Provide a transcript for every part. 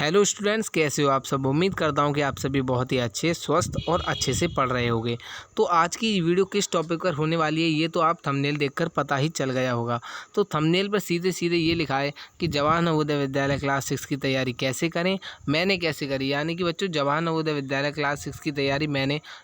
Hello students, कैसे हो आप सब। उम्मीद करता हूं कि आप सभी बहुत ही अच्छे, स्वस्थ और अच्छे से पढ़ रहे होंगे। तो आज की वीडियो किस टॉपिक पर होने वाली है ये तो आप थंबनेल देखकर पता ही चल गया होगा। तो थंबनेल पर सीधे सीधे ये लिखा है कि जवाहर नवोदय विद्यालय क्लास 6 की तैयारी कैसे करें, मैंने कैसे करी। यानी कि बच्चों, जवाहर नवोदय विद्यालय क्लास 6 की तैयारी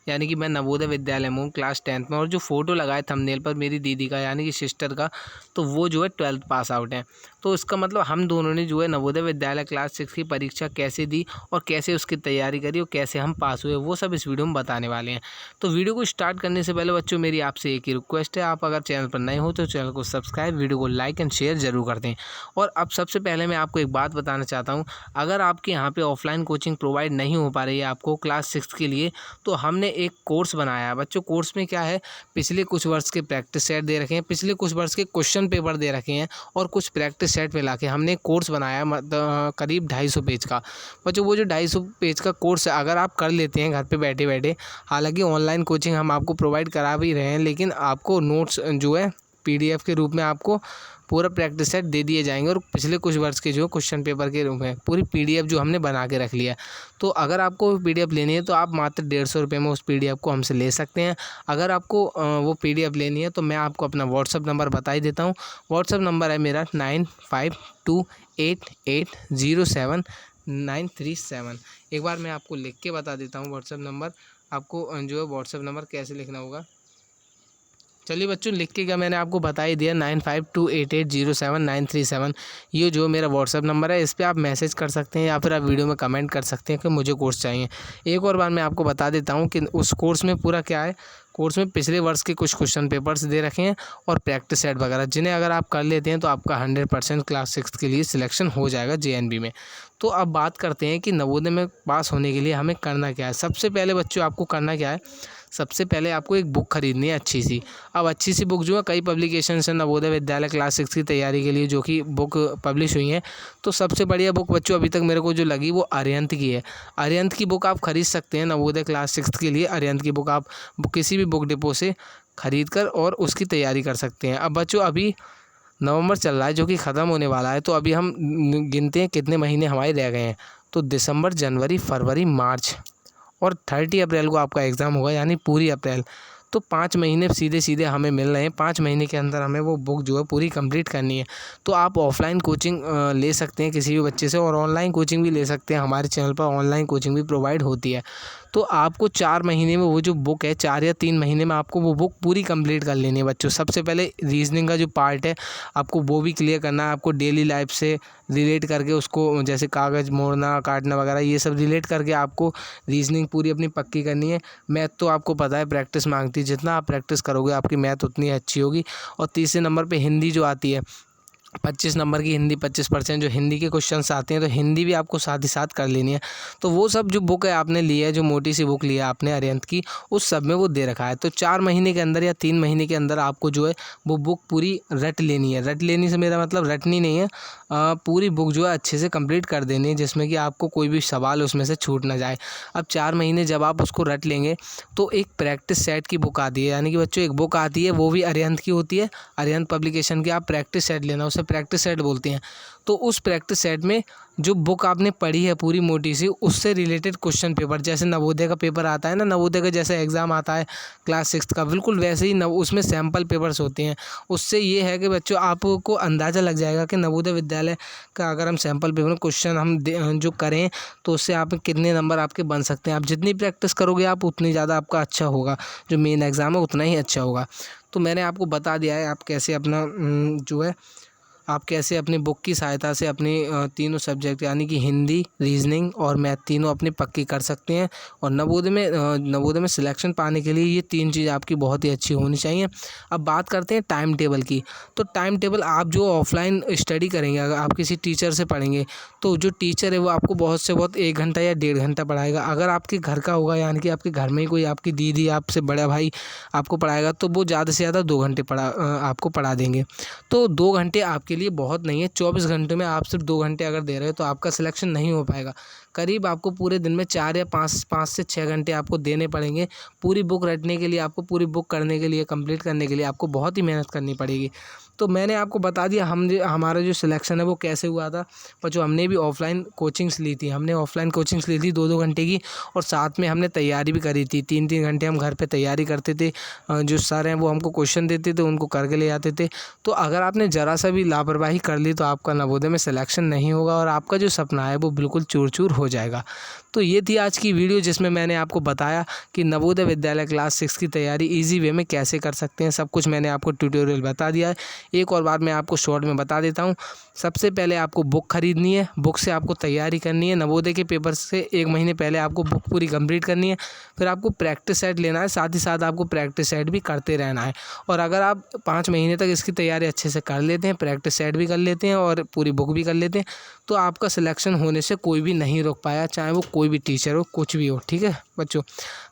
यानी कि मैं नवोदय विद्यालय में हूँ क्लास 10th में। और जो फोटो लगाए थंबनेल पर मेरी दीदी का यानी कि सिस्टर का, तो वो जो है 12th पास आउट है। तो इसका मतलब हम दोनों ने जो है नवोदय विद्यालय क्लास 6 की परीक्षा कैसे दी और कैसे उसकी तैयारी करी और कैसे हम पास हुए, वो सब इस वीडियो में बताने वाले हैं। तो वीडियो को स्टार्ट करने से पहले बच्चों, मेरी आपसे एक ही रिक्वेस्ट है, आप अगर चैनल पर नए हो तो चैनल को सब्सक्राइब, वीडियो को लाइक एंड शेयर जरूर कर दें। और अब सबसे पहले मैं आपको एक बात बताना चाहता हूँ, अगर आपके यहाँ पे ऑफलाइन कोचिंग प्रोवाइड नहीं हो पा रही है आपको क्लास 6 के लिए, तो हमने एक कोर्स बनाया है बच्चों। कोर्स में क्या है, पिछले कुछ वर्ष के प्रैक्टिस सेट दे रखे हैं, पिछले कुछ वर्ष के क्वेश्चन पेपर दे रखे हैं और कुछ प्रैक्टिस सेट मिला के हमने कोर्स बनाया, मतलब करीब 250 पेज का। बच्चों, वो जो 250 पेज का कोर्स है, अगर आप कर लेते हैं घर पे बैठे बैठे, हालांकि ऑनलाइन कोचिंग हम आपको प्रोवाइड करा भी रहे हैं, लेकिन आपको नोट्स जो है PDF के रूप में आपको पूरा प्रैक्टिस सेट दे दिए जाएंगे और पिछले कुछ वर्ष के जो क्वेश्चन पेपर के रूप में पूरी PDF जो हमने बना के रख लिया है। तो अगर आपको PDF लेनी है तो आप मात्र 150 रुपये में उस PDF को हमसे ले सकते हैं। अगर आपको वो PDF लेनी है तो मैं आपको अपना व्हाट्सअप नंबर बता ही देता हूँ। व्हाट्सअप नंबर है मेरा 9528807937। एक बार मैं आपको लिख के बता देता हूँ व्हाट्सअप नंबर। आपको जो है व्हाट्सअप नंबर कैसे लिखना होगा, चलिए बच्चों, लिख के क्या मैंने आपको बता ही दिया। 9528807937, ये जो मेरा व्हाट्सअप नंबर है, इस पर आप मैसेज कर सकते हैं या फिर आप वीडियो में कमेंट कर सकते हैं कि मुझे कोर्स चाहिए। एक और बार मैं आपको बता देता हूँ कि उस कोर्स में पूरा क्या है। कोर्स में पिछले वर्ष के कुछ क्वेश्चन पेपर्स दे रखे हैं और प्रैक्टिस सेट वगैरह, जिन्हें अगर आप कर लेते हैं तो आपका 100% क्लास 6 के लिए सिलेक्शन हो जाएगा JNB में। तो अब बात करते हैं कि नवोदय में पास होने के लिए हमें करना क्या है। सबसे पहले बच्चों आपको करना क्या है, सबसे पहले आपको एक बुक खरीदनी है अच्छी सी। अब अच्छी सी बुक जो है, कई पब्लिकेशन है नवोदय विद्यालय क्लास 6 की तैयारी के लिए जो कि बुक पब्लिश हुई हैं। तो सबसे बढ़िया बुक बच्चों अभी तक मेरे को जो लगी वो अरिहंत की है। अरिहंत की बुक आप खरीद सकते हैं नवोदय क्लास 6 के लिए। अरिहंत की बुक आप किसी भी बुक डिपो से खरीद कर और उसकी तैयारी कर सकते हैं। अब बच्चों, अभी नवंबर चल रहा है जो कि ख़त्म होने वाला है, तो अभी हम गिनते हैं कितने महीने हमारे रह गए हैं। तो दिसंबर, जनवरी, फरवरी, मार्च और 30 अप्रैल को आपका एग्ज़ाम होगा, यानी पूरी अप्रैल। तो 5 महीने सीधे सीधे हमें मिल रहे हैं। 5 महीने के अंदर हमें वो बुक जो है पूरी कंप्लीट करनी है। तो आप ऑफलाइन कोचिंग ले सकते हैं किसी भी बच्चे से, और ऑनलाइन कोचिंग भी ले सकते हैं। हमारे चैनल पर ऑनलाइन कोचिंग भी प्रोवाइड होती है। तो आपको 4 महीने में वो जो बुक है, 4 या 3 महीने में आपको वो बुक पूरी कंप्लीट कर लेनी है बच्चों। सबसे पहले रीजनिंग का जो पार्ट है आपको वो भी क्लियर करना है। आपको डेली लाइफ से रिलेट करके उसको, जैसे कागज़ मोड़ना, काटना वगैरह, ये सब रिलेट करके आपको रीजनिंग पूरी अपनी पक्की करनी है। मैथ तो आपको पता है प्रैक्टिस मांगती है, जितना आप प्रैक्टिस करोगे आपकी मैथ उतनी अच्छी होगी। और तीसरे नंबर पे हिंदी जो आती है, 25 नंबर की हिंदी, 25% जो हिंदी के क्वेश्चंस आते हैं, तो हिंदी भी आपको साथ ही साथ कर लेनी है। तो वो सब जो बुक है आपने ली है, जो मोटी सी बुक ली है आपने अरिहंत की, उस सब में वो दे रखा है। तो 4 महीने के अंदर या 3 महीने के अंदर आपको जो है वो बुक पूरी रट लेनी है। रट लेनी से मेरा मतलब रटनी नहीं है, पूरी बुक जो है अच्छे से कंप्लीट कर देनी है, जिसमें कि आपको कोई भी सवाल उसमें से छूट ना जाए। अब 4 महीने जब आप उसको रट लेंगे तो एक प्रैक्टिस सेट की बुक आती है, यानी कि बच्चों एक बुक आती है, वो भी अरिहंत की होती है। अरिहंत पब्लिकेशन की आप प्रैक्टिस सेट लेना, उसे प्रैक्टिस सेट बोलते हैं। तो उस प्रैक्टिस सेट में जो बुक आपने पढ़ी है पूरी मोटी सी, उससे रिलेटेड क्वेश्चन पेपर, जैसे नवोदय का पेपर आता है ना, नवोदय का जैसे एग्ज़ाम आता है क्लास 6 का, बिल्कुल वैसे ही उसमें सैम्पल पेपर्स होते हैं। उससे ये है कि बच्चों आपको अंदाज़ा लग जाएगा कि नवोदय विद्यालय का अगर हम सैम्पल पेपर में क्वेश्चन हम जो करें तो उससे आप कितने नंबर आपके बन सकते हैं। आप जितनी प्रैक्टिस करोगे आप उतनी ज़्यादा आपका अच्छा होगा, जो मेन एग्ज़ाम है उतना ही अच्छा होगा। तो मैंने आपको बता दिया है आप कैसे अपना जो है आप कैसे अपनी बुक की सहायता से अपनी तीनों सब्जेक्ट यानी कि हिंदी, रीजनिंग और मैथ तीनों अपनी पक्की कर सकते हैं। और नवोदय में सिलेक्शन पाने के लिए ये 3 चीज़ आपकी बहुत ही अच्छी होनी चाहिए। अब बात करते हैं टाइम टेबल की। तो टाइम टेबल, आप जो ऑफलाइन स्टडी करेंगे, अगर आप किसी टीचर से पढ़ेंगे तो जो टीचर है वो आपको बहुत से बहुत 1 घंटा या 1.5 घंटा पढ़ाएगा। अगर आपके घर का होगा, यानी कि आपके घर में ही कोई आपकी दीदी, आपसे बड़ा भाई आपको पढ़ाएगा, तो वो ज़्यादा से ज़्यादा 2 घंटे आपको पढ़ा देंगे। तो 2 घंटे आपके लिए बहुत नहीं है। 24 घंटे में आप सिर्फ 2 घंटे अगर दे रहे हो तो आपका सिलेक्शन नहीं हो पाएगा। करीब आपको पूरे दिन में 4 या 5 से 6 घंटे आपको देने पड़ेंगे पूरी बुक रटने के लिए। आपको पूरी बुक करने के लिए, कंप्लीट करने के लिए आपको बहुत ही मेहनत करनी पड़ेगी। तो मैंने आपको बता दिया हमारा जो सिलेक्शन है वो कैसे हुआ था। बच्चों हमने भी ऑफलाइन कोचिंग्स ली थी, 2-2 घंटे की, और साथ में हमने तैयारी भी करी थी। 3-3 घंटे हम घर पे तैयारी करते थे। जो सर हैं वो हमको क्वेश्चन देते थे, उनको करके ले आते थे। तो अगर आपने ज़रा सा भी लापरवाही कर ली तो आपका नवोदय में सिलेक्शन नहीं होगा और आपका जो सपना है वो बिल्कुल चूर चूर हो जाएगा। तो ये थी आज की वीडियो जिसमें मैंने आपको बताया कि नवोदय विद्यालय क्लास 6 की तैयारी ईजी वे में कैसे कर सकते हैं। सब कुछ मैंने आपको ट्यूटोरियल बता दिया है। एक और बार मैं आपको शॉर्ट में बता देता हूँ। सबसे पहले आपको बुक खरीदनी है, बुक से आपको तैयारी करनी है। नवोदय के पेपर से 1 महीने पहले आपको बुक पूरी कंप्लीट करनी है। फिर आपको प्रैक्टिस सेट लेना है, साथ ही साथ आपको प्रैक्टिस सेट भी करते रहना है। और अगर आप 5 महीने तक इसकी तैयारी अच्छे से कर लेते हैं, प्रैक्टिस सेट भी कर लेते हैं और पूरी बुक भी कर लेते हैं, तो आपका सिलेक्शन होने से कोई भी नहीं रोक पाया, चाहे वो कोई भी टीचर हो, कुछ भी हो। ठीक है बच्चों,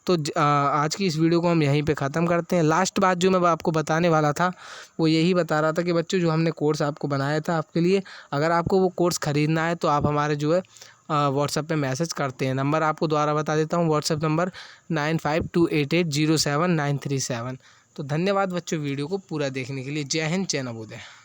तो आज की इस वीडियो को हम यहीं पे ख़त्म करते हैं। लास्ट बात जो मैं आपको बताने वाला था वो यही बता रहा था कि बच्चों जो हमने कोर्स आपको बनाया था आपके लिए, अगर आपको वो कोर्स ख़रीदना है तो आप हमारे जो है व्हाट्सएप पे मैसेज करते हैं। नंबर आपको दोबारा बता देता हूँ, व्हाट्सएप नंबर 9528807937। तो धन्यवाद बच्चों वीडियो को पूरा देखने के लिए। जय हिंद, जय नवोदय।